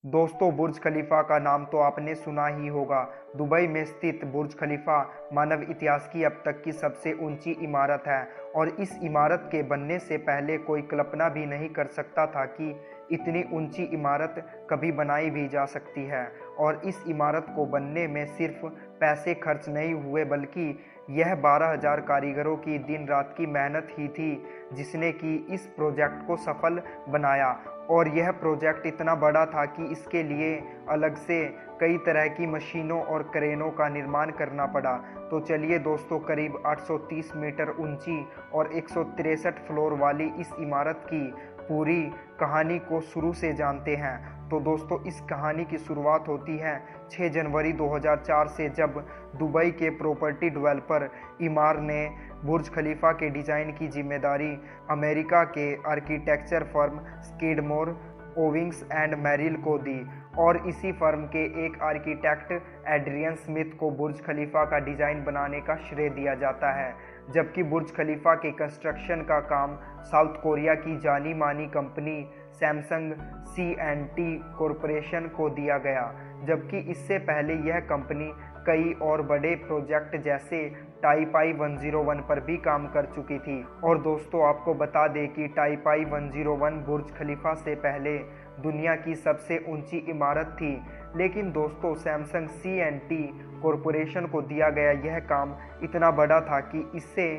दोस्तों, बुर्ज खलीफा का नाम तो आपने सुना ही होगा। दुबई में स्थित बुर्ज खलीफा मानव इतिहास की अब तक की सबसे ऊंची इमारत है और इस इमारत के बनने से पहले कोई कल्पना भी नहीं कर सकता था कि इतनी ऊंची इमारत कभी बनाई भी जा सकती है। और इस इमारत को बनने में सिर्फ पैसे खर्च नहीं हुए, बल्कि यह 12,000 कारीगरों की दिन रात की मेहनत ही थी जिसने कि इस प्रोजेक्ट को सफल बनाया। और यह प्रोजेक्ट इतना बड़ा था कि इसके लिए अलग से कई तरह की मशीनों और क्रेनों का निर्माण करना पड़ा। तो चलिए दोस्तों, करीब 830 मीटर ऊंची और 163 फ्लोर वाली इस इमारत की पूरी कहानी को शुरू से जानते हैं। तो दोस्तों, इस कहानी की शुरुआत होती है 6 जनवरी 2004 से, जब दुबई के प्रॉपर्टी डेवलपर इमार ने बुर्ज खलीफा के डिज़ाइन की जिम्मेदारी अमेरिका के architecture firm Skidmore, Owings and Merrill को दी। और इसी फर्म के एक आर्किटेक्ट एड्रियन स्मिथ को बुर्ज खलीफा का डिज़ाइन बनाने का श्रेय दिया जाता है, जबकि बुर्ज खलीफा के कंस्ट्रक्शन का काम साउथ कोरिया की जानी मानी कंपनी सैमसंग C&T कॉरपोरेशन को दिया गया। जबकि इससे पहले यह कंपनी कई और बड़े प्रोजेक्ट जैसे टाइपाई 101 पर भी काम कर चुकी थी। और दोस्तों, आपको बता दें कि टाइपाई 101 बुर्ज खलीफा से पहले दुनिया की सबसे ऊंची इमारत थी। लेकिन दोस्तों, सैमसंग C&T कॉरपोरेशन को दिया गया यह काम इतना बड़ा था कि इससे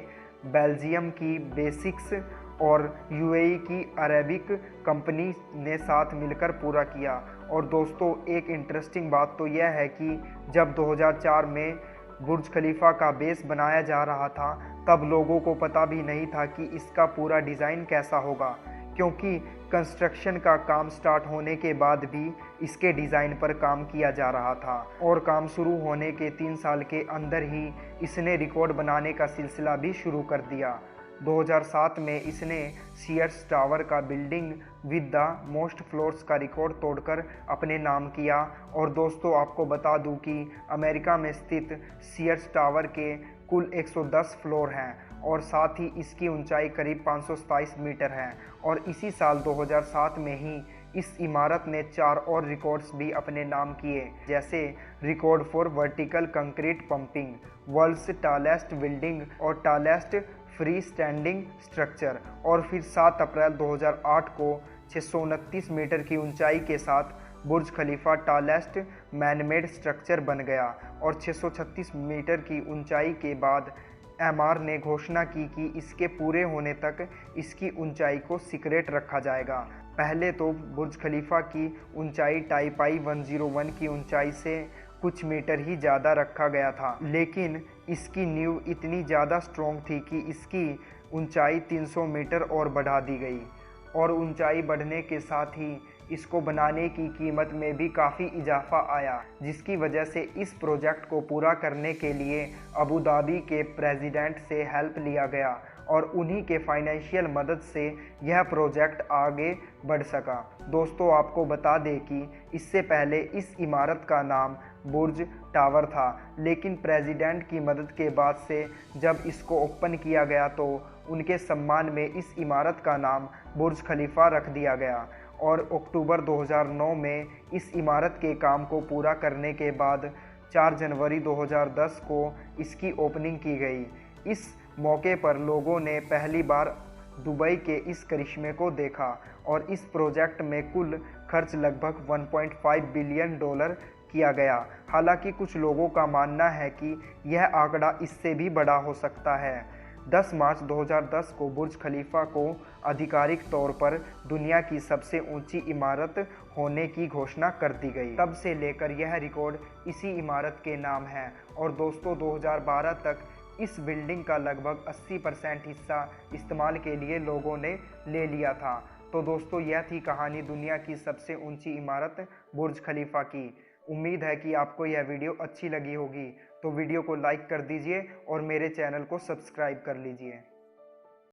बेल्जियम की बेसिक्स और UAE की अरेबिक कंपनी ने साथ मिलकर पूरा किया। और दोस्तों, एक इंटरेस्टिंग बात तो यह है कि जब 2004 में बुर्ज खलीफा का बेस बनाया जा रहा था, तब लोगों को पता भी नहीं था कि इसका पूरा डिज़ाइन कैसा होगा, क्योंकि कंस्ट्रक्शन का काम स्टार्ट होने के बाद भी इसके डिज़ाइन पर काम किया जा रहा था। और काम शुरू होने के 3 साल के अंदर ही इसने रिकॉर्ड बनाने का सिलसिला भी शुरू कर दिया। 2007 में इसने सीयर्स टावर का building with the most floors का रिकॉर्ड तोड़कर अपने नाम किया। और दोस्तों, आपको बता दूं कि अमेरिका में स्थित सीयर्स टावर के कुल 110 फ्लोर हैं और साथ ही इसकी ऊंचाई करीब 527 मीटर है। और इसी साल 2007 में ही इस इमारत ने 4 और रिकॉर्ड्स भी अपने नाम किए, जैसे record for vertical concrete pumping, world's tallest building और टॉलेस्ट फ्री स्टैंडिंग स्ट्रक्चर। और फिर 7 अप्रैल 2008 को 629 मीटर की ऊंचाई के साथ बुर्ज खलीफा टॉलेस्ट मैनमेड स्ट्रक्चर बन गया। और 636 मीटर की ऊंचाई के बाद एमआर ने घोषणा की कि इसके पूरे होने तक इसकी ऊंचाई को सीक्रेट रखा जाएगा। पहले तो बुर्ज खलीफा की ऊंचाई टाइपाई 101 की ऊंचाई से कुछ मीटर ही ज़्यादा रखा गया था, लेकिन इसकी नींव इतनी ज़्यादा स्ट्रॉन्ग थी कि इसकी ऊंचाई 300 मीटर और बढ़ा दी गई। और ऊंचाई बढ़ने के साथ ही इसको बनाने की कीमत में भी काफ़ी इजाफा आया, जिसकी वजह से इस प्रोजेक्ट को पूरा करने के लिए अबू धाबी के प्रेसिडेंट से हेल्प लिया गया और उन्हीं के फाइनेंशियल मदद से यह प्रोजेक्ट आगे बढ़ सका। दोस्तों, आपको बता दें कि इससे पहले इस इमारत का नाम बुर्ज टावर था, लेकिन प्रेसिडेंट की मदद के बाद से जब इसको ओपन किया गया तो उनके सम्मान में इस इमारत का नाम बुर्ज खलीफा रख दिया गया। और अक्टूबर 2009 में इस इमारत के काम को पूरा करने के बाद 4 जनवरी 2010 को इसकी ओपनिंग की गई। इस मौके पर लोगों ने पहली बार दुबई के इस करिश्मे को देखा। और इस प्रोजेक्ट में कुल खर्च लगभग $1.5 बिलियन किया गया। हालांकि कुछ लोगों का मानना है कि यह आंकड़ा इससे भी बड़ा हो सकता है। 10 मार्च 2010 को बुर्ज खलीफा को आधिकारिक तौर पर दुनिया की सबसे ऊंची इमारत होने की घोषणा कर दी गई। तब से लेकर यह रिकॉर्ड इसी इमारत के नाम है। और दोस्तों, 2012 तक इस बिल्डिंग का लगभग 80% हिस्सा इस्तेमाल के लिए लोगों ने ले लिया था। तो दोस्तों, यह थी कहानी दुनिया की सबसे ऊंची इमारत बुर्ज खलीफा की। उम्मीद है कि आपको यह वीडियो अच्छी लगी होगी। तो वीडियो को लाइक कर दीजिए और मेरे चैनल को सब्सक्राइब कर लीजिए।